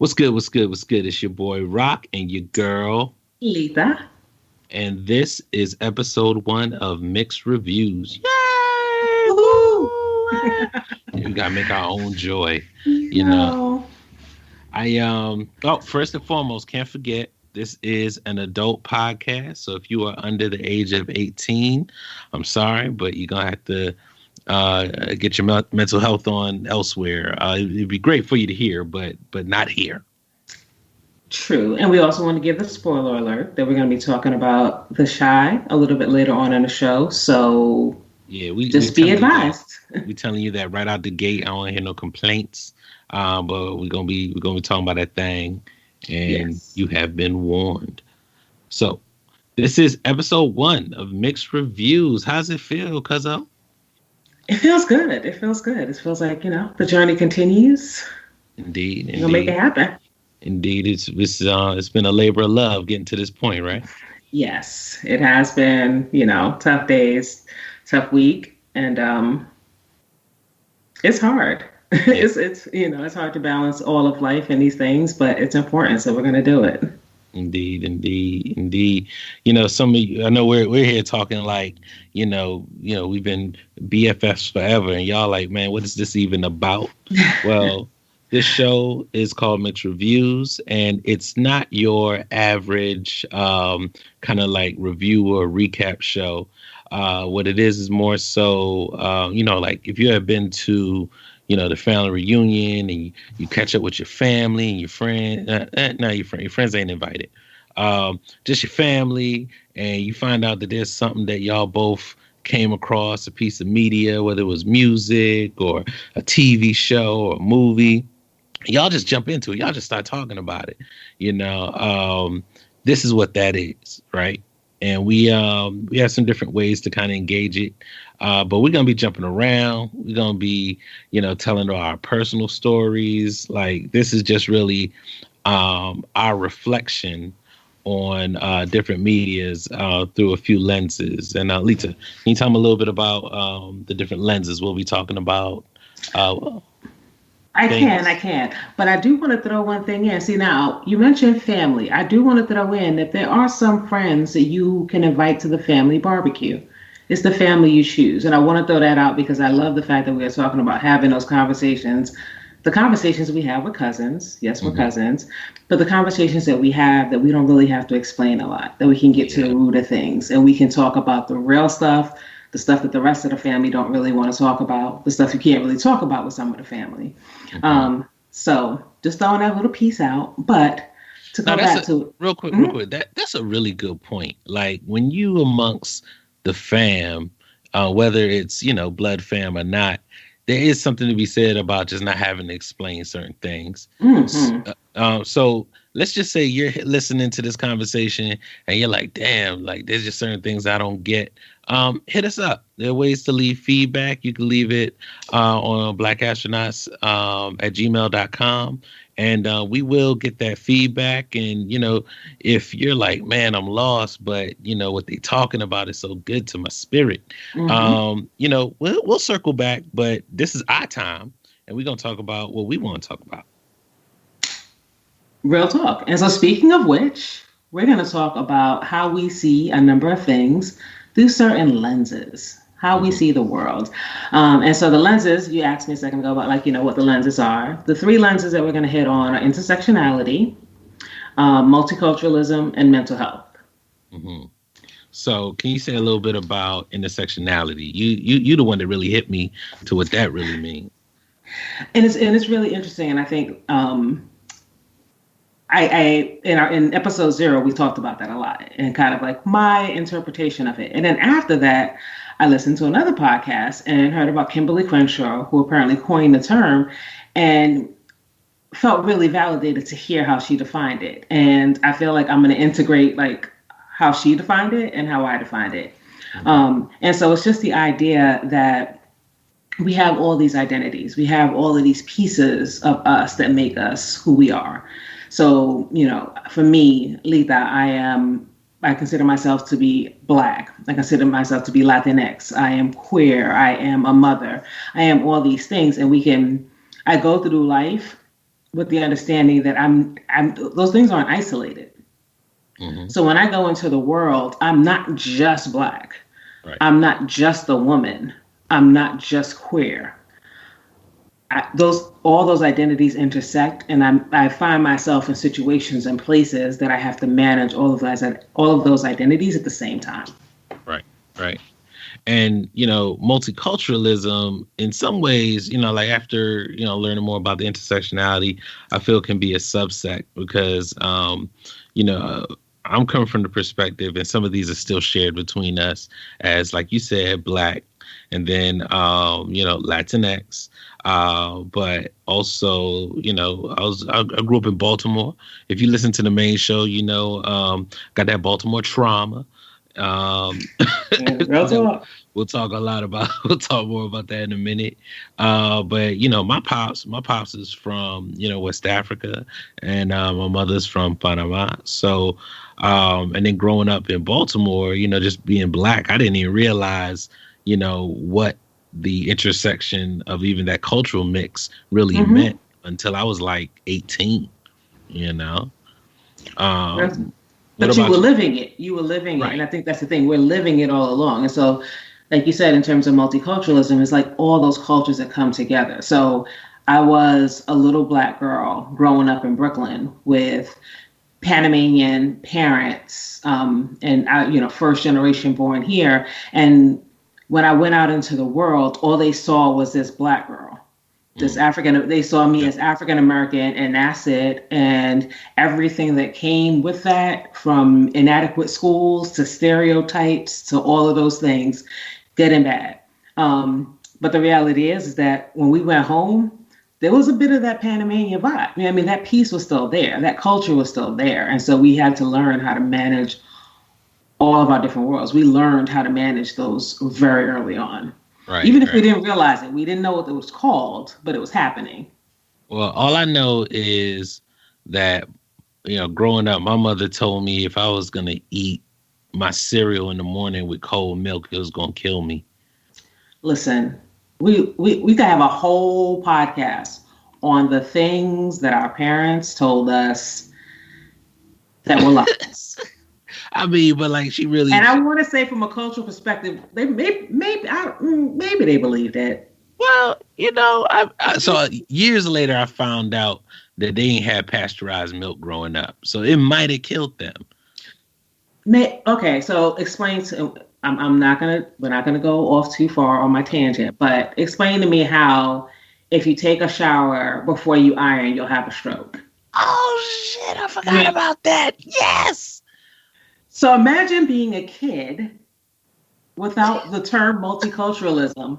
What's good? What's good? What's good? It's your boy Rock and your girl Lita. and this is episode 1 of Mixed Reviews. Yay! Woohoo! Woo! We gotta make our own joy, you know. No. First and foremost, can't forget this is an adult podcast. So if you are under the age of 18, I'm sorry, but you're gonna have to get your mental health on elsewhere. It'd be great for you to hear, but not here. True. And we also want to give the spoiler alert that we're going to be talking about The Chi a little bit later on in the show. So Yeah, just be advised. We're telling you that right out the gate. I don't want to hear no complaints. But we're gonna be talking about that thing, and Yes. you have been warned. So this is episode 1 of Mixed Reviews. How's it feel, Cuzzo? It feels good. It feels good. It feels like, the journey continues. Indeed, We'll make it happen. Indeed, it's been a labor of love getting to this point, right? Yes. It has been, tough days, tough week. And it's hard. Yeah. It's hard to balance all of life and these things, but it's important, so we're gonna do it. Indeed. Some of you, I know we're here talking like, we've been BFFs forever, and y'all like, man, what is this even about? Well, this show is called Mixed Reviews, and it's not your average kind of like review or recap show. What it is more so, like if you have been to the family reunion and you catch up with your family and your friend, your friends ain't invited. Just your family, and you find out that there's something that y'all both came across, a piece of media, whether it was music or a TV show or a movie. Y'all just jump into it. Y'all just start talking about it. This is what that is, right? And we have some different ways to kind of engage it. But we're going to be jumping around. We're going to be, telling our personal stories. Like, this is just really our reflection on different medias through a few lenses. And Lita, can you tell me a little bit about the different lenses we'll be talking about? I can. But I do want to throw one thing in. See, now, you mentioned family. I do want to throw in that there are some friends that you can invite to the family barbecue. It's the family you choose. And I want to throw that out because I love the fact that we are talking about having those conversations. The conversations we have with cousins. Yes, we're cousins. But the conversations that we have that we don't really have to explain a lot, that we can get to the root of things. And we can talk about the real stuff, the stuff that the rest of the family don't really want to talk about, the stuff you can't really talk about with some of the family. So just throwing that little piece out. But to go back to real quick, that's a really good point. Like when you amongst the fam, whether it's blood fam or not, there is something to be said about just not having to explain certain things. So let's just say you're listening to this conversation and you're like, damn, like there's just certain things I don't get. Hit us up. There are ways to leave feedback. You can leave it on blackastronauts at gmail.com. And we will get that feedback. And, if you're like, man, I'm lost, but, what they talking about is so good to my spirit. We'll circle back. But this is our time. And we're going to talk about what we want to talk about. Real talk. And so speaking of which, we're going to talk about how we see a number of things through certain lenses, how we see the world. And so the lenses, you asked me a second ago about what the lenses are. The 3 lenses that we're going to hit on are intersectionality, multiculturalism, and mental health. So can you say a little bit about intersectionality? You the one that really hit me to what that really means. And it's really interesting. And I think in episode 0, we talked about that a lot and kind of like my interpretation of it. And then after that, I listened to another podcast and heard about Kimberly Crenshaw, who apparently coined the term, and felt really validated to hear how she defined it. And I feel like I'm going to integrate like how she defined it and how I defined it. And so it's just the idea that we have all these identities. We have all of these pieces of us that make us who we are. So, for me, Lita, I consider myself to be Black. I consider myself to be Latinx. I am queer. I am a mother. I am all these things. And I go through life with the understanding that I'm those things aren't isolated. Mm-hmm. So when I go into the world, I'm not just Black. Right. I'm not just a woman. I'm not just queer. Those all those identities intersect, and I find myself in situations and places that I have to manage all of those identities at the same time. Right. Right. And multiculturalism in some ways, like after learning more about the intersectionality, I feel can be a subsect because you know I'm coming from the perspective, and some of these are still shared between us as, like you said, Black, and then Latinx, but also I grew up in Baltimore. If you listen to the main show, got that Baltimore trauma. um Yeah, real that talk. we'll talk a lot about. We'll talk more about that in a minute. But my pops is from West Africa, and my mother's from Panama. So, and then growing up in Baltimore, just being Black, I didn't even realize what the intersection of even that cultural mix really Mm-hmm. meant until I was like 18. You know. Um, what But you were about you? living it. You were living it. And Right. I think that's the thing. We're living it all along. And so, like you said, in terms of multiculturalism, it's like all those cultures that come together. So I was a little Black girl growing up in Brooklyn with Panamanian parents, and I, first generation born here. And when I went out into the world, all they saw was this Black girl, this Mm, African. They saw me yeah. as African American, and that's it. And everything that came with that, from inadequate schools to stereotypes to all of those things, good and bad. But the reality is that when we went home, there was a bit of that Panamanian vibe. I mean, that piece was still there, that culture was still there, and so we had to learn how to manage all of our different worlds. We learned how to manage those very early on, Right. even if we Right. didn't realize it. We didn't know what it was called, but it was happening. Well, all I know is that, growing up, my mother told me if I was going to eat my cereal in the morning with cold milk, it was going to kill me. Listen, we could have a whole podcast on the things that our parents told us that were lies. I mean, but like she And really, I want to say, from a cultural perspective, they maybe they believed it. well, so years later, I found out that they ain't had pasteurized milk growing up. So it might have killed them. Okay, so explain to. I'm not gonna. We're not gonna go off too far on my tangent, but explain to me how, if you take a shower before you iron, you'll have a stroke. Oh, shit. I forgot about that. Yes. So imagine being a kid without the term multiculturalism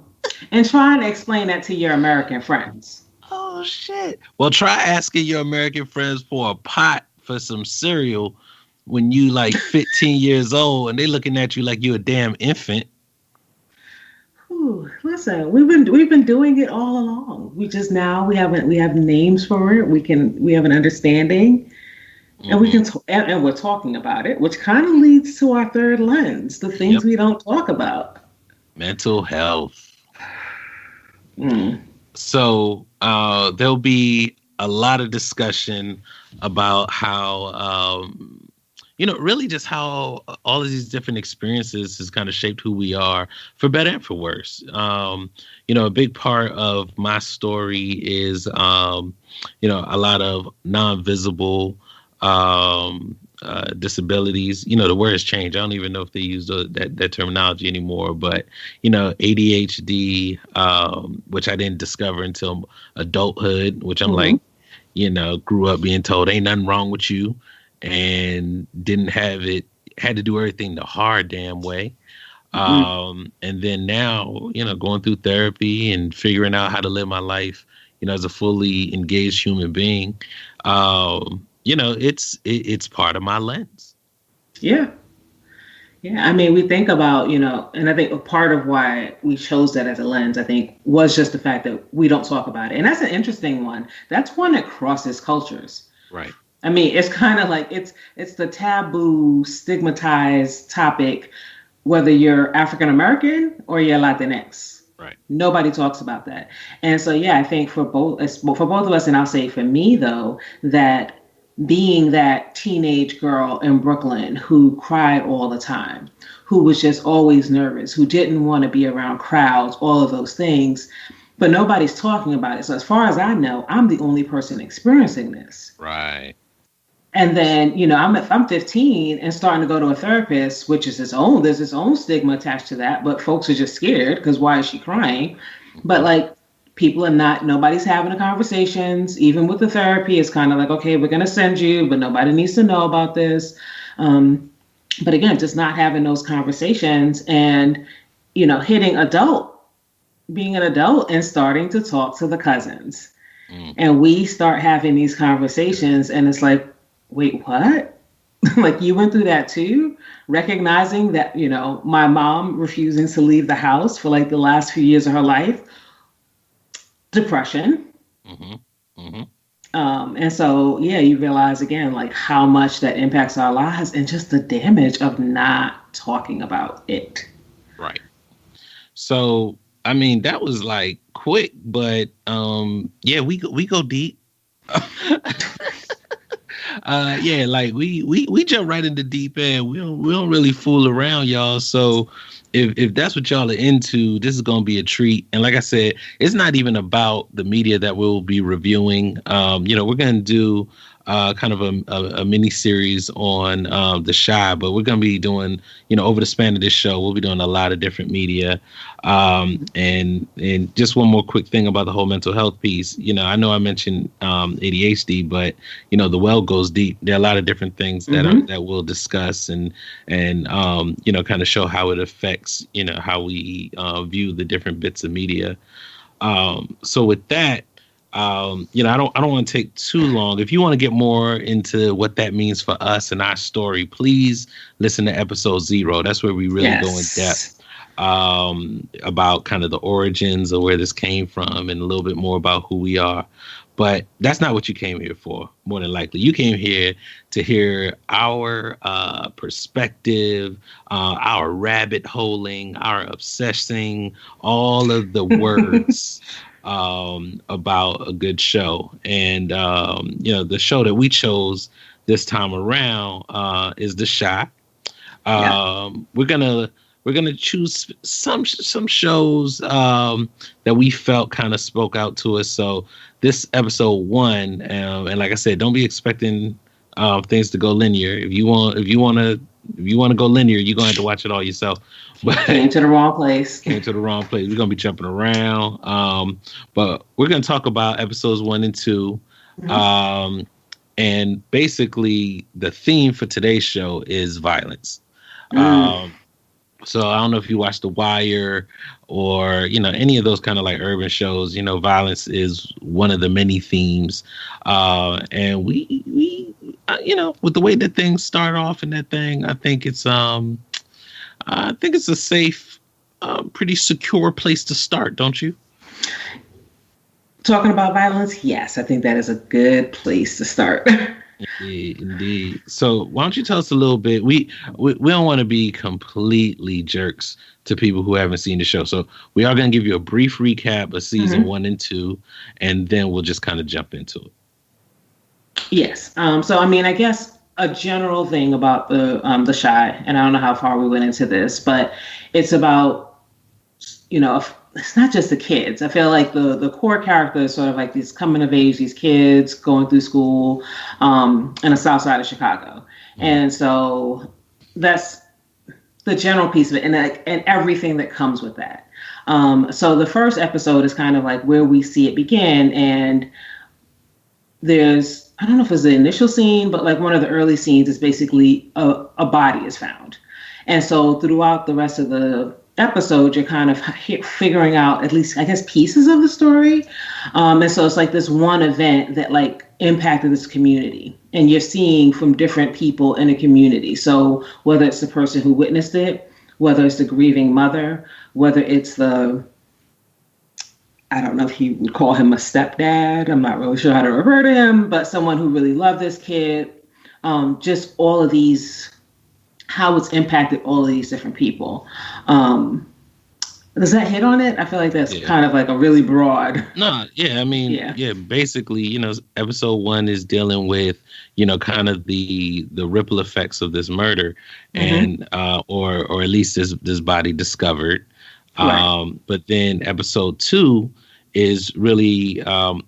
and trying to explain that to your American friends. Oh, shit. Well, try asking your American friends for a pot for some cereal when you like 15 years old and they looking at you like you a damn infant. Ooh, listen, we've been doing it all along. We just now we have names for it. We have an understanding, and we Hmm. can and we're talking about it, which kind of leads to our third lens, the things Yep. we don't talk about. Mental health. Mm. So there'll be a lot of discussion about how really just how all of these different experiences has kind of shaped who we are, for better and for worse. A big part of my story is a lot of non-visible disabilities. The word has changed. I don't even know if they use that terminology anymore, but ADHD, which I didn't discover until adulthood, which I'm Hmm. like, grew up being told ain't nothing wrong with you, and didn't have it, had to do everything the hard damn way. Mm. And then now, going through therapy and figuring out how to live my life, as a fully engaged human being. It's part of my lens. Yeah. Yeah, I mean, we think about, and I think a part of why we chose that as a lens, I think, was just the fact that we don't talk about it. And that's an interesting one. That's one that crosses cultures. Right. I mean, it's kind of like it's the taboo, stigmatized topic, whether you're African American or you're Latinx. Right. Nobody talks about that. And so, yeah, I think for both of us, and I'll say for me though, that being that teenage girl in Brooklyn who cried all the time, who was just always nervous, who didn't want to be around crowds, all of those things, but nobody's talking about it. So as far as I know, I'm the only person experiencing this. Right. And then, I'm 15 and starting to go to a therapist, which is there's its own stigma attached to that, but folks are just scared because why is she crying? But Mhm. like people are not, nobody's having the conversations. Even with the therapy, it's kind of like, okay, we're going to send you, but nobody needs to know about this. Um, but again, just not having those conversations and, hitting being an adult and starting to talk to the cousins. Mm. And we start having these conversations, and it's like, wait, what? Like you went through that too? Recognizing that, my mom refusing to leave the house for like the last few years of her life, depression. Mhm. Mhm. And so, yeah, you realize again, like how much that impacts our lives and just the damage of not talking about it. Right. So, I mean, that was like quick, but yeah, we go deep. Yeah, like we jump right into deep end. We don't really fool around, y'all. So if that's what y'all are into, this is gonna be a treat. And like I said, it's not even about the media that we'll be reviewing. We're gonna do kind of a mini series on the Shy, but we're gonna be doing, over the span of this show, we'll be doing a lot of different media. And just one more quick thing about the whole mental health piece. I know I mentioned ADHD, but the well goes deep. There are a lot of different things Mm-hmm. that we'll discuss and kind of show how it affects how we view the different bits of media. So with that, I don't want to take too long. If you want to get more into what that means for us and our story, please listen to episode 0. That's where we really go in depth Yes. about kind of the origins of where this came from and a little bit more about who we are. But that's not what you came here for, more than likely. You came here to hear our perspective, our rabbit holing, our obsessing, all of the words about a good show. And, the show that we chose this time around is The Shy. Yeah. We're gonna choose some shows that we felt kind of spoke out to us. So this episode 1, and like I said, don't be expecting things to go linear. If you want to go linear, you're gonna have to watch it all yourself. But Came to the wrong place. came to the wrong place. We're gonna be jumping around, but we're gonna talk about episodes 1 and 2. Mhm. Um, and basically, the theme for today's show is violence. Mm. Um, so I don't know if you watch The Wire or any of those kind of like urban shows. Violence is one of the many themes, and with the way that things start off in that thing, I think it's a safe, pretty secure place to start, don't you? Talking about violence, yes, I think that is a good place to start. Indeed, indeed. So why don't you tell us a little bit? We don't want to be completely jerks to people who haven't seen the show. So we are going to give you a brief recap of season Mhm. 1 and 2, and then we'll just kind of jump into it. Yes. So I mean, I guess a general thing about the Shy, and I don't know how far we went into this, but it's about it's not just the kids. I feel like the core character is sort of like these coming of age, these kids going through school in the South Side of Chicago, Mhm. and so that's the general piece of it, and everything that comes with that. So the first episode is kind of like where we see it begin, and there's I don't know if it's the initial scene, but like one of the early scenes is basically a body is found. And so throughout the rest of the episode, you're kind of figuring out at least, I guess, pieces of the story. And so it's like this one event that like impacted this community. And you're seeing from different people in a community. So whether it's the person who witnessed it, whether it's the grieving mother, whether it's I don't know if you would call him a stepdad. I'm not really sure how to refer to him, but someone who really loved this kid. Just all of these, how it's impacted all of these different people. Um, Does that hit on it? I feel like that's Yeah. kind of like a really broad. No, yeah, I mean, Yeah. yeah, basically, episode one is dealing with, kind of the ripple effects of this murder, Mm-hmm. and or at least this body discovered. Right. But then episode two is really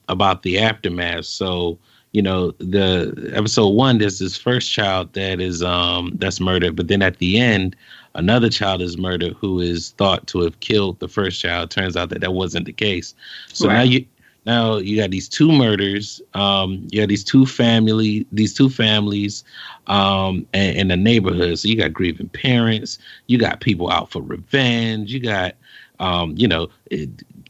about the aftermath. So, the episode one, there's this first child that's murdered, but then at the end, another child is murdered who is thought to have killed the first child. Turns out that wasn't the case. So Right. now you got these two murders. You got these two families, in the neighborhood. So you got grieving parents. You got people out for revenge. You got,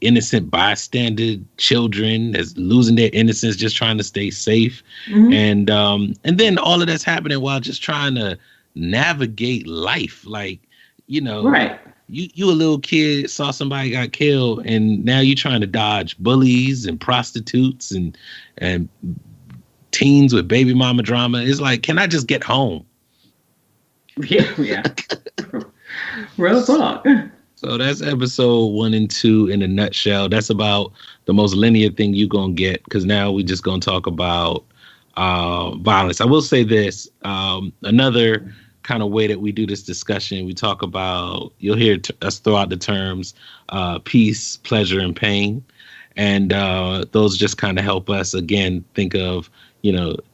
innocent bystander children that's losing their innocence, just trying to stay safe, Mm-hmm. and then all of that's happening while just trying to navigate life. Like, you know, Right. you a little kid saw somebody got killed, and now you're trying to dodge bullies and prostitutes and teens with baby mama drama. It's like, can I just get home? Yeah. Yeah. Real talk. So that's episode one and two in a nutshell. That's about the most linear thing you're gonna get, because now we just gonna talk about violence. I will say this: another kind of way that we do this discussion, we talk about. You'll hear us throw out the terms peace, pleasure, and pain, and those just kind of help us again think of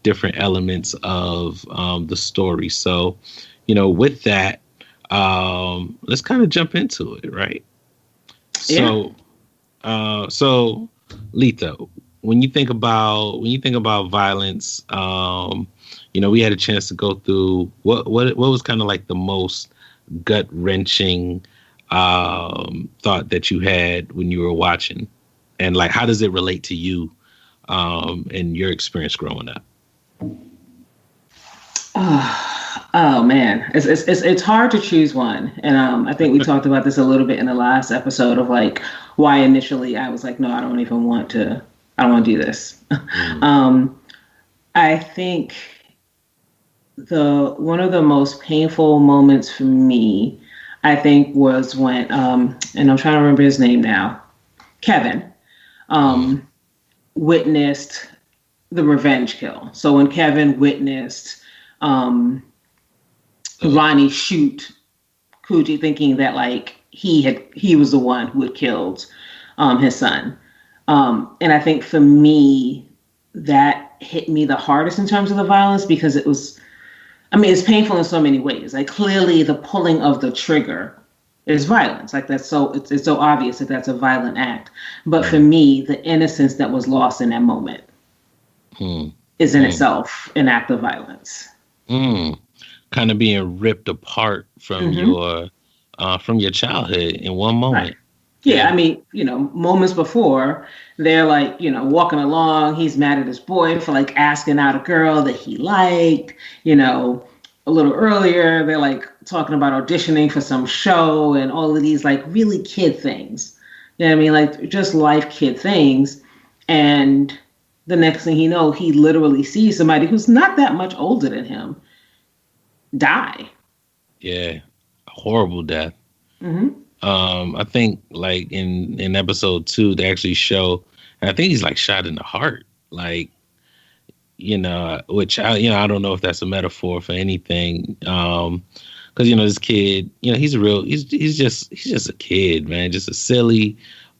different elements of the story. So, with that, let's kind of jump into it, right? Yeah. So, so Letha, when you think about violence, we had a chance to go through what was kind of like the most gut wrenching thought that you had when you were watching, and like how does it relate to you and your experience growing up? Oh man, it's hard to choose one, and I think we talked about this a little bit in the last episode of like why initially I was like, no, I don't even want to. I don't want to do this. Mm, um, I think the one of the most painful moments for me, I think, was when and I'm trying to remember his name now, Kevin, mm, um, witnessed the revenge kill. So when Kevin witnessed um, uh, Ronnie shoot Coogee, thinking that like he was the one who had killed his son. And I think for me, that hit me the hardest in terms of the violence because it was, I mean, it's painful in so many ways. Like clearly, the pulling of the trigger is violence. Like that's so it's so obvious that that's a violent act. But for mm, me, the innocence that was lost in that moment mm, is in mm, itself an act of violence. mm. Kind of being ripped apart Mm-hmm. from your childhood in one Right. moment. Yeah, Yeah. I mean, moments before, they're like, walking along. He's mad at his boy for like asking out a girl that he liked. You know, a little earlier, they're like talking about auditioning for some show and all of these like really kid things. You know what I mean? Like just life kid things. And the next thing he he literally sees somebody who's not that much older than him die. Yeah. A horrible death. Hmm. I think like in episode two, they actually show, and I think he's like shot in the heart, like, which I don't know if that's a metaphor for anything. Because this kid, he's just a kid, man, just a silly,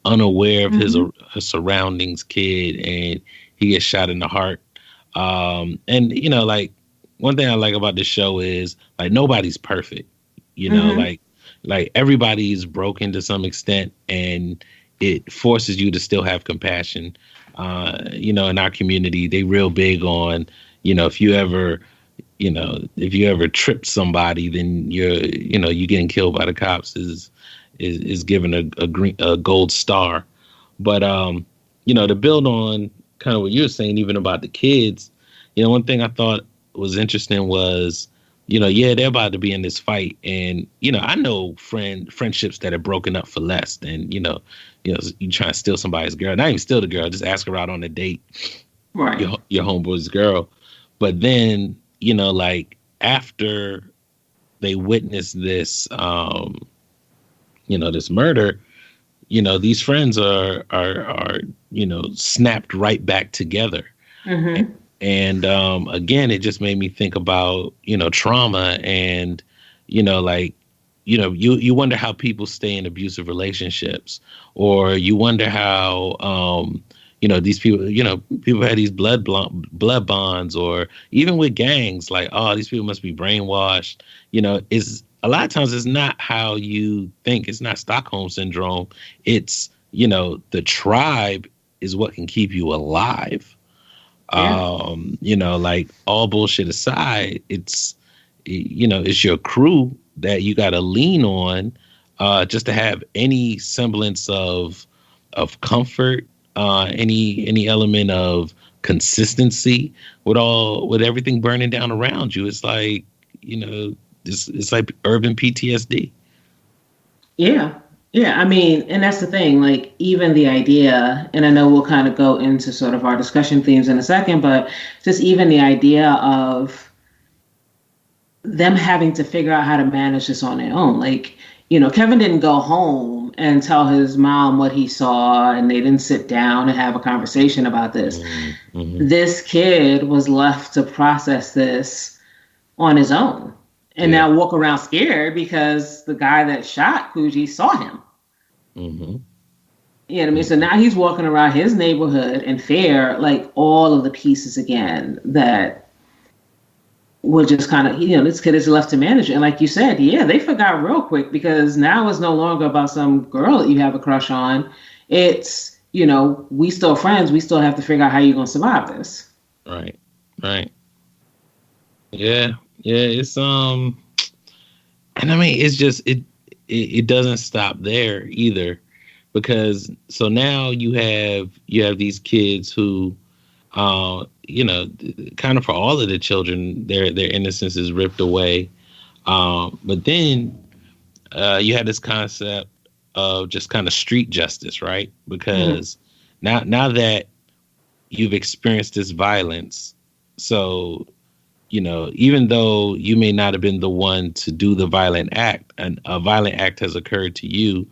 unaware of his, Hmm. his surroundings kid, and he gets shot in the heart. And like one thing I like about this show is like nobody's perfect, Hmm. like everybody's broken to some extent, and it forces you to still have compassion. In our community, they real big on, if you ever tripped somebody, then you getting killed by the cops is given a gold star. But to build on kind of what you were saying, even about the kids, one thing I thought was interesting was, yeah, they're about to be in this fight, and I know friendships that are broken up for less than you try to steal somebody's girl, not even steal the girl, just ask her out on a date, Right. your homeboy's girl. But then, like after they witness this, this murder, these friends are snapped right back together. Mm-hmm. And again, it just made me think about trauma, and like you wonder how people stay in abusive relationships, or you wonder how these people people had these blood bonds, or even with gangs, like, oh, these people must be brainwashed. Is a lot of times it's not how you think. It's not Stockholm syndrome. It's the tribe is what can keep you alive. Yeah. Like, all bullshit aside, it's your crew that you got to lean on, just to have any semblance of comfort, any element of consistency with everything burning down around you. It's like, it's like urban PTSD. Yeah. Yeah. I mean, and that's the thing, like, even the idea, and I know we'll kind of go into sort of our discussion themes in a second, but just even the idea of them having to figure out how to manage this on their own. Like, Kevin didn't go home and tell his mom what he saw, and they didn't sit down and have a conversation about this. Mm-hmm. This kid was left to process this on his own, and Yeah. now walk around scared because the guy that shot Coogee saw him. Mm-hmm. You know what I mean? So now he's walking around his neighborhood in fear, like all of the pieces again that were just kind of, this kid is left to manage it. And like you said, yeah, they forgot real quick, because now it's no longer about some girl that you have a crush on. It's, we still friends. We still have to figure out how you're going to survive this. Right. Right. Yeah. Yeah. It's and I mean, it's just it doesn't stop there either, because so now you have these kids who, kind of, for all of the children, their innocence is ripped away. But then you had this concept of just kind of street justice, right? Mm-hmm. Because now that you've experienced this violence, so even though you may not have been the one to do the violent act, and a violent act has occurred to you,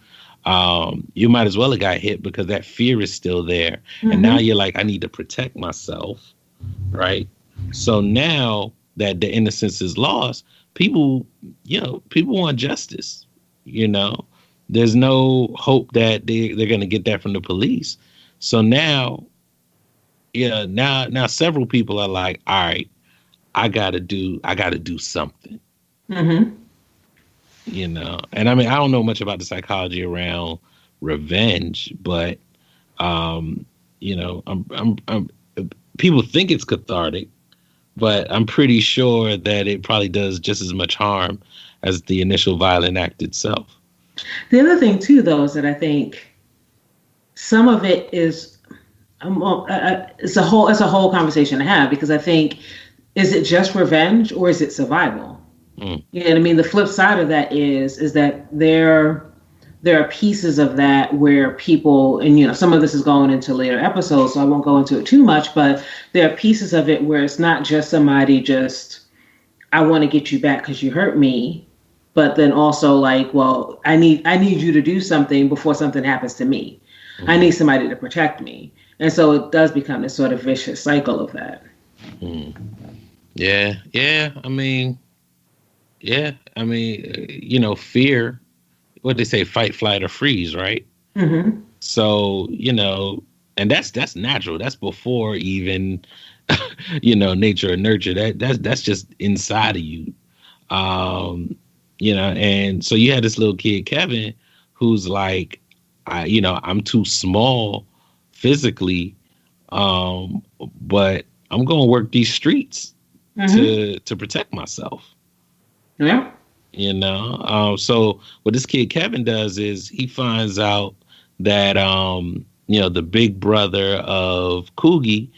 you might as well have got hit, because that fear is still there. And now Mm-hmm. you're like, I need to protect myself, right? So now that the innocence is lost, people want justice. You know, there's no hope that they're going to get that from the police. So now, now several people are like, all right, I gotta do something, Mm-hmm. and I mean, I don't know much about the psychology around revenge, but I'm people think it's cathartic, but I'm pretty sure that it probably does just as much harm as the initial violent act itself. The other thing too, though, is that I think some of it is, it's a whole conversation to have, because I think, is it just revenge or is it survival? Mm, You know what I mean? The flip side of that is that there are pieces of that where people, and some of this is going into later episodes, so I won't go into it too much, but there are pieces of it where it's not just somebody just, I want to get you back because you hurt me, but then also like, well, I need you to do something before something happens to me. I mm, need somebody to protect me. And so it does become this sort of vicious cycle of that. mm. Yeah, yeah. Fear. What they say, fight, flight, or freeze, right? Mm-hmm. So, and that's natural. That's before even, nature or nurture. That's just inside of you. And so you had this little kid, Kevin, who's like, I'm too small physically, but I'm gonna work these streets Mm-hmm. to protect myself. Yeah. So what this kid Kevin does is he finds out that the big brother of Coogie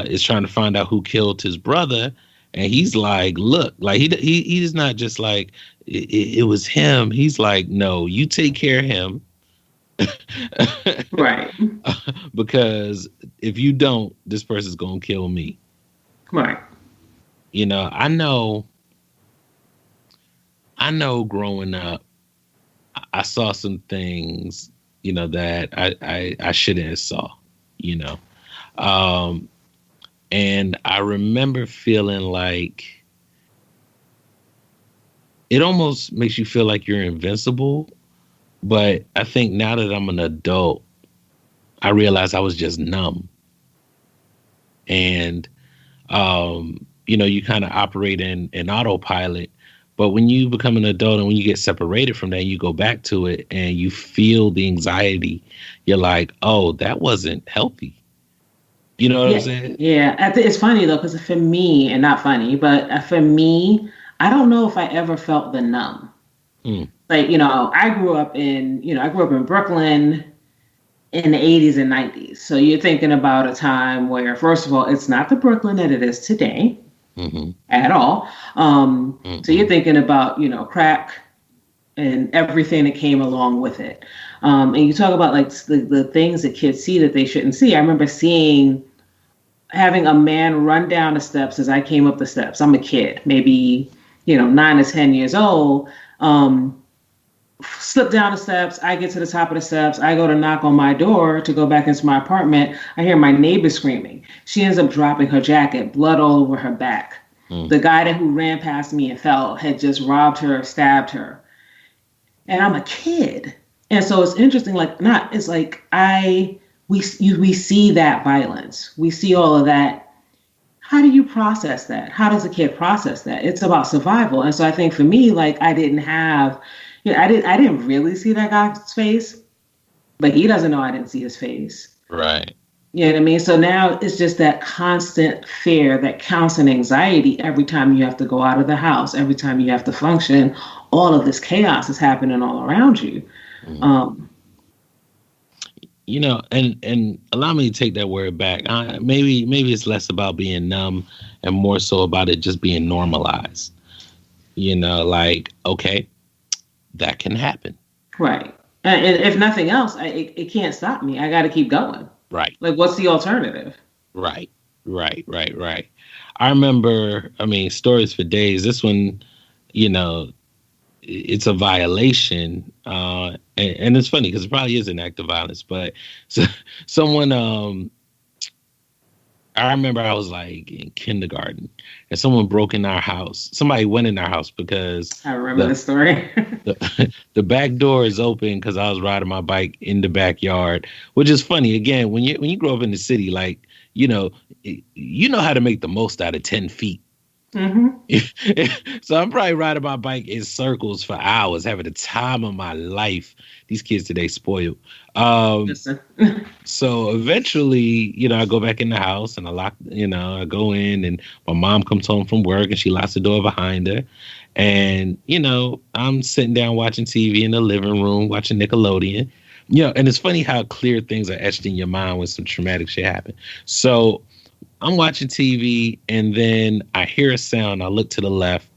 is trying to find out who killed his brother, and he's like, look, like he's not just like it was him. He's like, no, you take care of him. Right. Because if you don't, this person's gonna kill me. Right. I know growing up, I saw some things, that I shouldn't have saw, you know. Um, and I remember feeling like it almost makes you feel like you're invincible. But I think now that I'm an adult, I realize I was just numb. And, you kind of operate in autopilot. But when you become an adult and when you get separated from that, you go back to it and you feel the anxiety. You're like, oh, that wasn't healthy. You know what I'm Yeah, saying? yeah. It's funny though, because for me, and not funny, but for me, I don't know if I ever felt the numb. Mm, Like, I grew up in Brooklyn in the 80s and 90s. So you're thinking about a time where, first of all, it's not the Brooklyn that it is today mm-hmm, at all. So mm-hmm, you're thinking about, crack and everything that came along with it. And you talk about like the things that kids see that they shouldn't see. I remember having a man run down the steps as I came up the steps. I'm a kid, maybe, 9 or 10 years old. Slip down the steps. I get to the top of the steps. I go to knock on my door to go back into my apartment. I hear my neighbor screaming. She ends up dropping her jacket, blood all over her back. mm. The guy who ran past me and fell had just robbed her, stabbed her. And I'm a kid. And so it's interesting, like, not, it's like, we see that violence. We see all of that. How do you process that? How does a kid process that? It's about survival. And so I think for me, like, I didn't really see that guy's face, but he doesn't know I didn't see his face. Right. You know what I mean? So now it's just that constant fear, that constant anxiety every time you have to go out of the house, every time you have to function. All of this chaos is happening all around you. Mm. Um, And allow me to take that word back. Maybe it's less about being numb and more so about it just being normalized. Like, okay, that can happen. right. And if nothing else, it can't stop me. I got to keep going. Right. Like, what's the alternative? Right. Right. I remember, I mean, stories for days. This one, you know, it's a violation. And it's funny because it probably is an act of violence, but so, someone, I remember I was like in kindergarten and someone broke in our house. Somebody went in our house because I remember the the story. the back door is open because I was riding my bike in the backyard, which is funny. Again, when you grow up in the city, like you know how to make the most out of 10 feet. hmm So I'm probably riding my bike in circles for hours, having the time of my life. These kids today spoiled. Um, Listen. so eventually, I go back in the house and I go in and my mom comes home from work and she locks the door behind her. And, I'm sitting down watching TV in the living room, watching Nickelodeon. And it's funny how clear things are etched in your mind when some traumatic shit happened. So I'm watching TV and then I hear a sound. I look to the left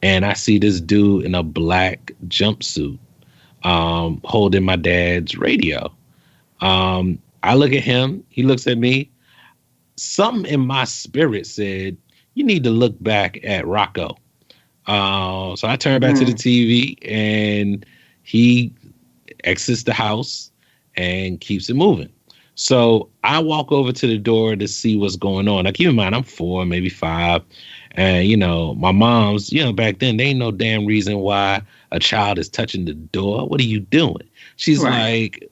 and I see this dude in a black jumpsuit holding my dad's radio. I look at him. He looks at me. Something in my spirit said, you need to look back at Rocco. So I turn back to the Mm. TV and he exits the house and keeps it moving. So I walk over to the door to see what's going on. Now, keep in mind, I'm 4, maybe 5. And, my mom's, back then, they ain't no damn reason why a child is touching the door. What are you doing? She's Right. like,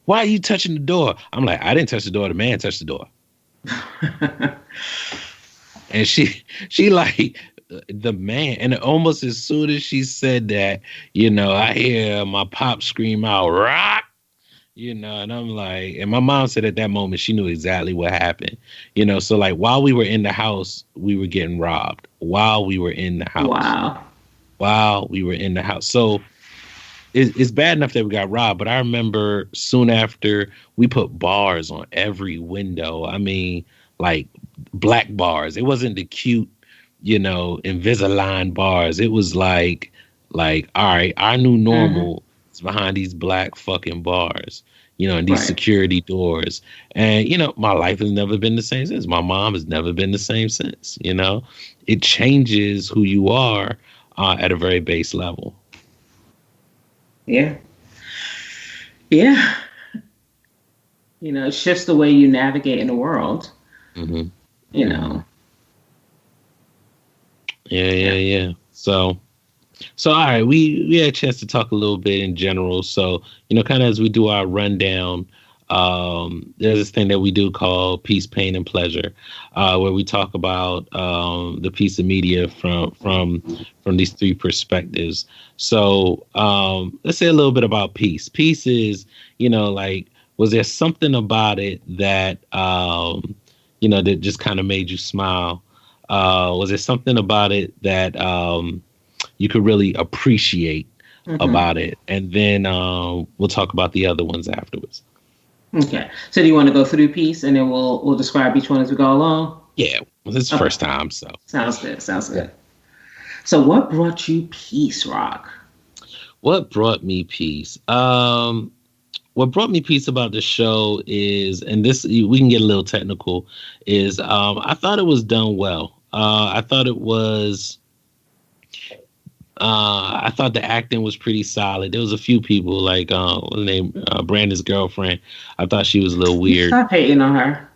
why are you touching the door? I'm like, I didn't touch the door. The man touched the door. And she like, the man. And almost as soon as she said that, I hear my pop scream out, rock. And I'm like, and my mom said at that moment she knew exactly what happened. So like while we were in the house, we were getting robbed. While we were in the house. Wow. While we were in the house. So it's bad enough that we got robbed, but I remember soon after we put bars on every window. I mean, like black bars. It wasn't the cute, Invisalign bars. It was like, all right, our new hmm normal is behind these black fucking bars, and these Right. security doors. And, my life has never been the same since. My mom has never been the same since, It changes who you are at a very base level. Yeah. Yeah. It shifts the way you navigate in the world. Mm-hmm. You Mm-hmm. know. Yeah. Yeah. So all right, we had a chance to talk a little bit in general. So kind of as we do our rundown, there's this thing that we do called peace, pain, and pleasure, where we talk about the piece of media from these three perspectives. So let's say a little bit about peace. Peace is like, was there something about it that that just kind of made you smile? Was there something about it that you could really appreciate Mm-hmm. about it? And then we'll talk about the other ones afterwards. Okay. So do you want to go through piece and then we'll describe each one as we go along? Yeah, well, this is the Okay. first time, so. Sounds good. Sounds good. So what brought you peace, Rock? What brought me peace? What brought me peace about the show is, and this we can get a little technical, is I thought it was done well. I thought it was. I thought the acting was pretty solid. There was a few people like what's her name, Brandon's girlfriend. I thought she was a little You weird. stop hating on her.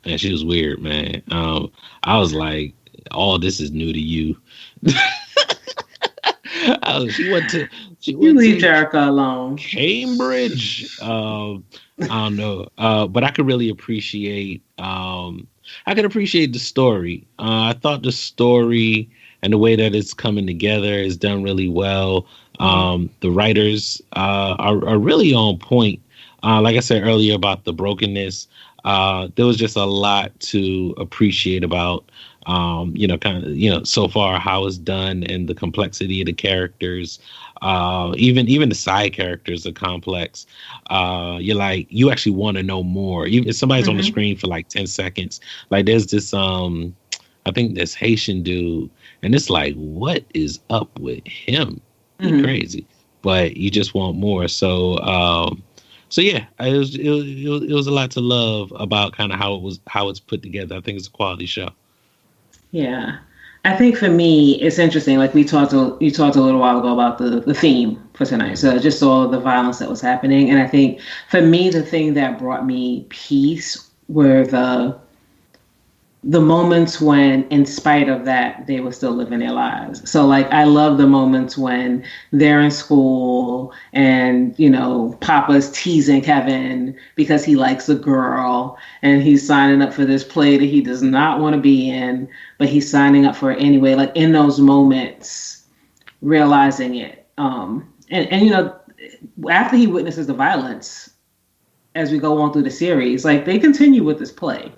Man, she was weird, man. I was like, all this is new to you. She went to You leave Jericho alone. Cambridge. I don't know, but I could really appreciate. I could appreciate the story. I thought the story and the way that it's coming together is done really well. The writers are really on point. Like I said earlier about the brokenness, there was just a lot to appreciate about. So far how it's done and the complexity of the characters. Even the side characters are complex. You actually want to know more. Even if somebody's on the Mm-hmm. screen for like 10 seconds, like there's this I think this Haitian dude, and it's like, what is up with him? He Mm-hmm. crazy, but you just want more. So yeah, it was a lot to love about kind of how it's put together. I think it's a quality show. Yeah. I think for me, it's interesting. Like you talked a little while ago about the theme for tonight. Mm-hmm. So just all the violence that was happening. And I think for me, the thing that brought me peace were the moments when, in spite of that, they were still living their lives. So, like, I love the moments when they're in school and, Papa's teasing Kevin because he likes a girl and he's signing up for this play that he does not want to be in, but he's signing up for it anyway. Like, in those moments, realizing it. After he witnesses the violence as we go on through the series, like, they continue with this play.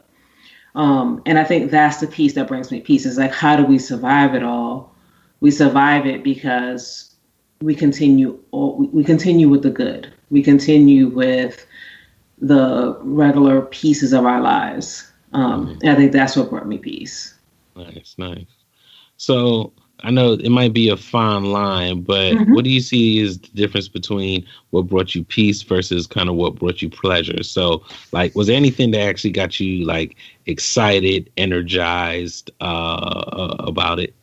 And I think that's the piece that brings me peace. Is like, how do we survive it all? We survive it because we continue. We continue with the good. We continue with the regular pieces of our lives. Mm-hmm. And I think that's what brought me peace. Nice. So I know it might be a fine line, but Mm-hmm. what do you see is the difference between what brought you peace versus kind of what brought you pleasure? So, like, was there anything that actually got you like excited, energized about it?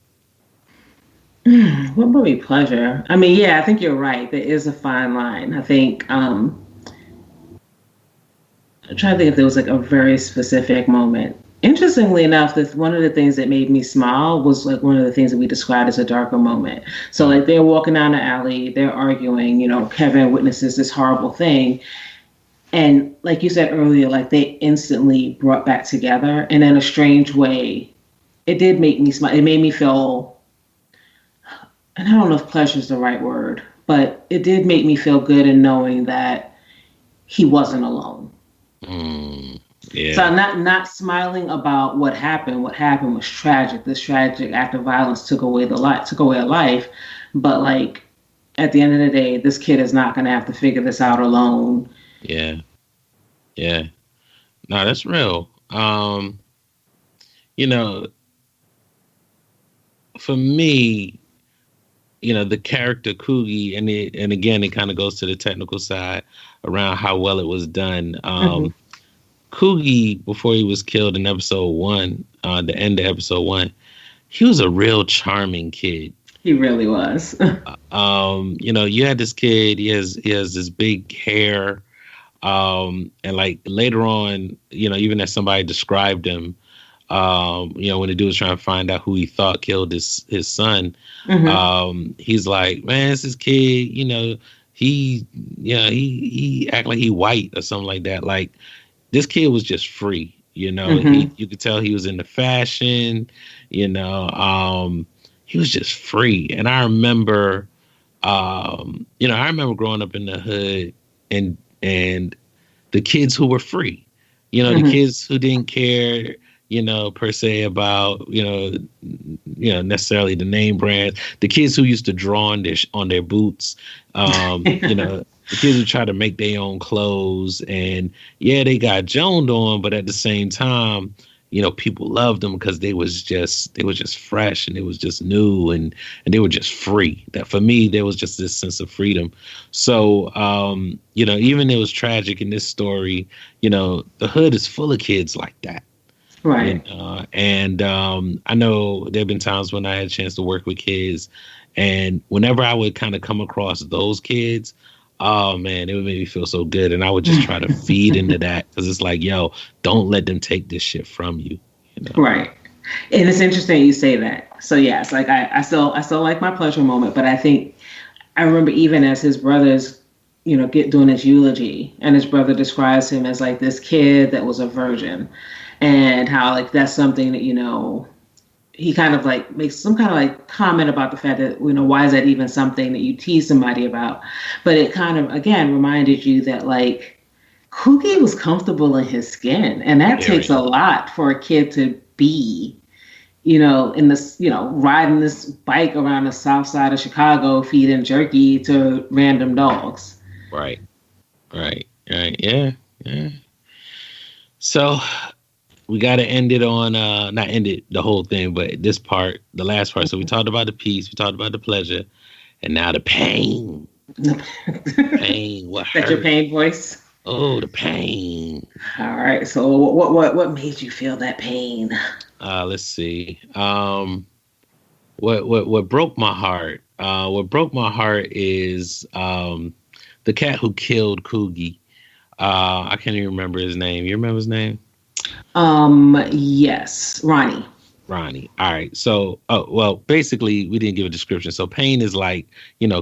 What brought me pleasure? I mean, yeah, I think you're right. There is a fine line. I think I'm trying to think if there was like a very specific moment. Interestingly enough, this one of the things that made me smile was like one of the things that we described as a darker moment. So Mm, like they're walking down the alley, they're arguing, Kevin witnesses this horrible thing. And like you said earlier, like they instantly brought back together. And in a strange way, it did make me smile. It made me feel, and I don't know if pleasure is the right word, but it did make me feel good in knowing that he wasn't alone. mm, So yeah, I'm not smiling about what happened. What happened was tragic. This tragic act of violence took away a life. But like at the end of the day, this kid is not going to have to figure this out alone. yeah, yeah. No, that's real. You know, for me, the character Coogie, and again, it kind of goes to the technical side around how well it was done. Hmm. Coogie, before he was killed in episode one, the end of episode one, he was a real charming kid. He really was. You had this kid. He has this big hair. And like later on, even as somebody described him, when the dude was trying to find out who he thought killed his son, Mm-hmm. he's like, man, it's this kid, he, he act like he white or something like that. Like this kid was just free, Mm-hmm. you could tell he was into fashion, you know, he was just free. And I remember growing up in the hood and the kids who were free, the Mm-hmm. kids who didn't care, per se about, necessarily the name brands, the kids who used to draw on their boots, the kids who try to make their own clothes. And yeah, they got joned on, but at the same time, people loved them because they was just fresh, and it was just new, and they were just free. That for me, there was just this sense of freedom. So, even it was tragic in this story, the hood is full of kids like that. Right. And I know there have been times when I had a chance to work with kids, and whenever I would kind of come across those kids, oh man, it would make me feel so good. And I would just try to feed into that, because it's like, yo, don't let them take this shit from you. Right. And it's interesting you say that. So yes, like I still like my pleasure moment, but I think I remember even as his brothers, get doing his eulogy, and his brother describes him as like this kid that was a virgin, and how like that's something that he kind of like makes some kind of like comment about the fact that why is that even something that you tease somebody about, but it kind of again reminded you that like Cookie was comfortable in his skin, and that takes Very. a lot for a kid to be in this, riding this bike around the south side of Chicago, feeding jerky to random dogs. Right. Right. Right. Yeah. Yeah. So we got to end it on not end it the whole thing, but this part, the last part. So we talked about the peace, we talked about the pleasure, and now the pain. Pain, what That's your hurt? pain voice. Oh, the pain. All right. So what made you feel that pain? Let's see. What broke my heart? What broke my heart is the cat who killed Coogie. I can't even remember his name. You remember his name? Yes, Ronnie. Ronnie. All right. So, well, basically, we didn't give a description. So, pain is like,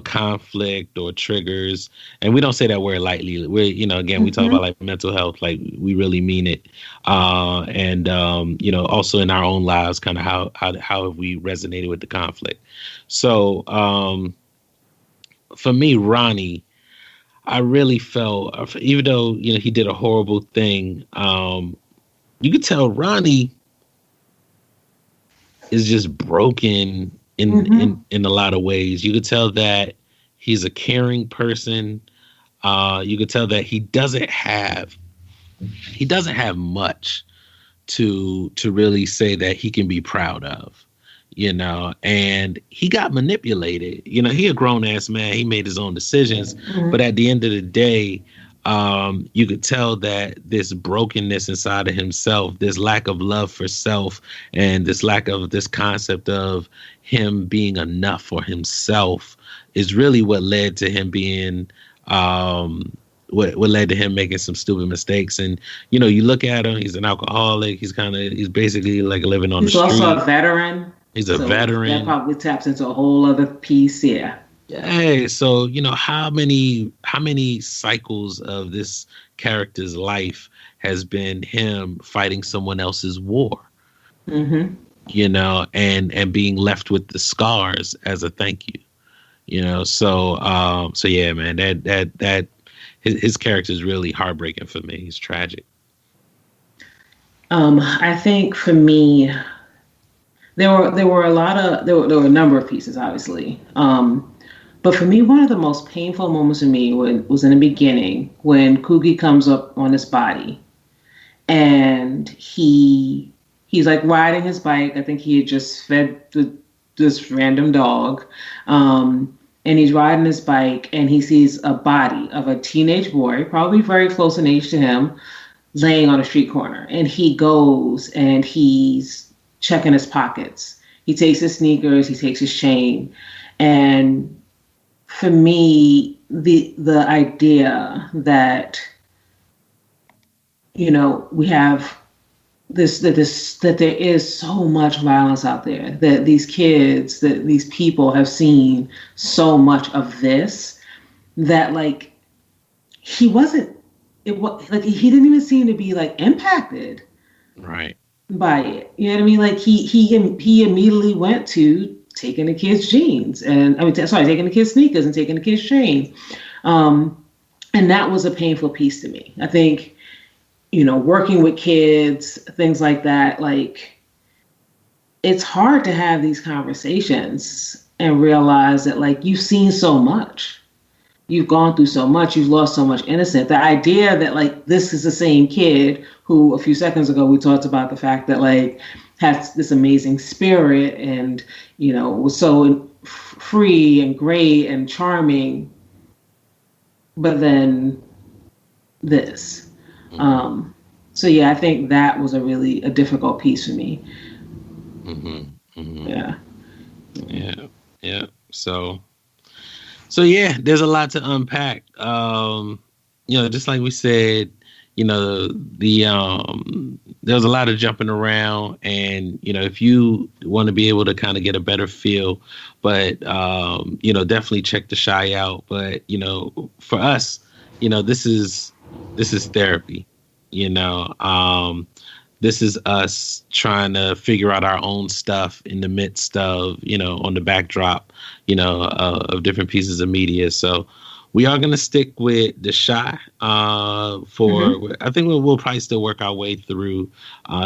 conflict or triggers. And we don't say that word lightly. Again, we talk about Mm-hmm. like mental health, like we really mean it. And, also in our own lives, kind of how have we resonated with the conflict. So, for me, Ronnie, I really felt, even though, he did a horrible thing, you could tell Ronnie is just broken Mm-hmm. in a lot of ways. You could tell that he's a caring person. You could tell that he doesn't have much to really say that he can be proud of. And he got manipulated. He a grown ass man. He made his own decisions, but Mm-hmm. at the end of the day, you could tell that this brokenness inside of himself, this lack of love for self, and this lack of this concept of him being enough for himself is really what led to him being what led to him making some stupid mistakes. And you look at him, he's an alcoholic, he's basically like living on the He's also street. a veteran, He's a so that veteran. probably taps into a whole other piece. Yeah. Hey, so how many cycles of this character's life has been him fighting someone else's war, Mm-hmm. and being left with the scars as a thank you. So yeah, man, that his character is really heartbreaking for me. He's tragic. I think for me, there were a number of pieces, obviously. But for me, one of the most painful moments for me was in the beginning when Coogie comes up on his body, and he's like riding his bike. I think he had just fed this random dog, and he's riding his bike, and he sees a body of a teenage boy, probably very close in age to him, laying on a street corner. And he goes and he's checking his pockets. He takes his sneakers, he takes his chain. And for me, the idea that we have that there is so much violence out there, that these kids, that these people have seen so much of this, that like he wasn't it was like he didn't even seem to be like impacted Right. by it. You know what I mean? Like he immediately went to taking the kids' jeans, and taking the kids' sneakers and taking the kids' chain. And that was a painful piece to me. I think, working with kids, things like that, like it's hard to have these conversations and realize that like you've seen so much. You've gone through so much, you've lost so much innocence. The idea that like this is the same kid who a few seconds ago we talked about the fact that like has this amazing spirit and was so free and great and charming, but then this. Mm-hmm. So yeah, I think that was a difficult piece for me. Mm-hmm. Mm-hmm. Yeah. Yeah. So yeah, there's a lot to unpack. Just like we said, there's a lot of jumping around, and if you want to be able to kind of get a better feel, but definitely check the Shy out. But for us, this is therapy. This is us trying to figure out our own stuff in the midst of, on the backdrop, of different pieces of media. So we are going to stick with the Shy I think we'll probably still work our way through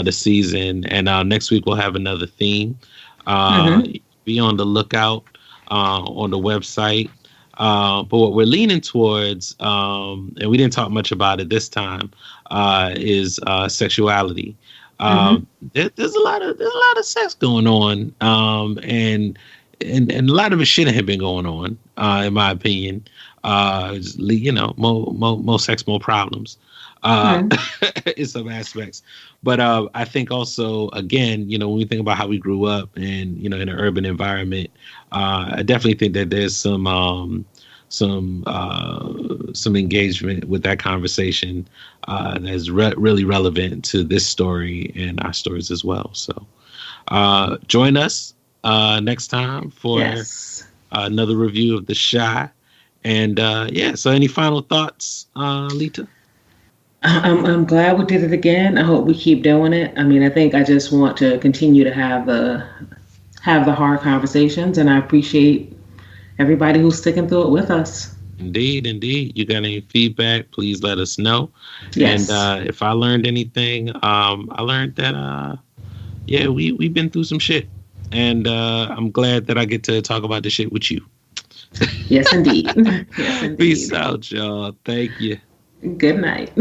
the season. And next week we'll have another theme. Be on the lookout on the website. But what we're leaning towards, and we didn't talk much about it this time, is sexuality. There's a lot of sex going on, and a lot of it shouldn't have been going on, in my opinion. More sex, more problems, in some aspects. But I think also, again, when we think about how we grew up and in an urban environment, I definitely think that there's some engagement with that conversation that's really relevant to this story and our stories as well. So join us next time for another review of The Shy. And so any final thoughts, Lita? I'm glad we did it again. I hope we keep doing it. I mean, I think I just want to continue to have the hard conversations, and I appreciate everybody who's sticking through it with us. Indeed. You got any feedback, please let us know. Yes. And if I learned anything, I learned that we've been through some shit, and I'm glad that I get to talk about this shit with you. Yes, indeed. Yes, indeed. Peace out, y'all. Thank you. Good night.